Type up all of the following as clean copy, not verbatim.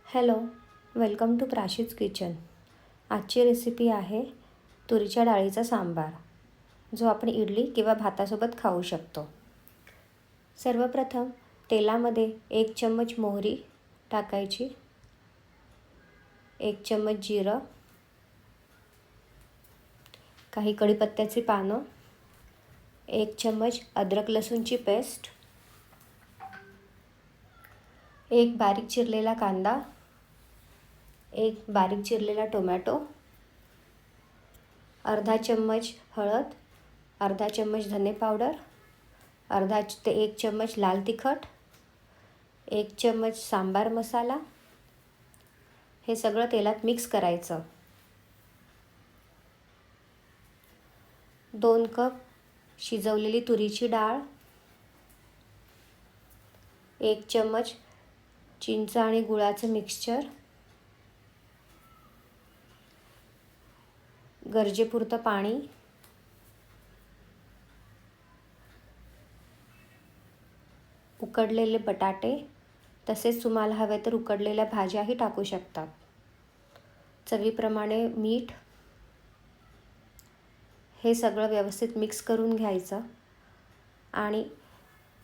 Hello, welcome to Prashi's kitchen. आजची recipe आहे तुरीच्या डाळीचा सांबार, जो आपण इडली किंवा भातासोबत खाऊ शकतो. सर्वप्रथम तेलामध्ये 1 चम्मच मोहरी टाकायची, 1 चम्मच जिरं, काही कढीपत्त्याची पानं, 1 चम्मच अद्रक लसूणची पेस्ट, 1 बारीक चिरलेला कांदा, 1 बारीक चिरलेला टोमॅटो, अर्धा चम्मच हळद, अर्धा चम्मच धने पावडर, अर्धा ते 1 चम्मच लाल तिखट, 1 चम्मच सांबार मसाला. हे सगळं तेलात मिक्स करायचं. 2 कप शिजवलेली तुरीची डाळ, 1 चम्मच चिंच आणि गुळाचं मिक्सचर, गरजेपुरतं पाणी, उकडलेले बटाटे, तसेच तुम्हाला हवे तर उकडलेल्या भाज्याही टाकू शकतात. चवीप्रमाणे मीठ. हे सगळं व्यवस्थित मिक्स करून घ्यायचं आणि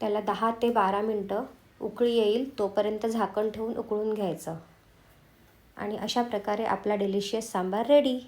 त्याला 10 ते 12 मिनटं उकळी येईल तोपर्यंत झाकण ठेवून उकळून घ्यायचं. आणि अशा प्रकारे आपला डिलिशियस सांबार रेडी.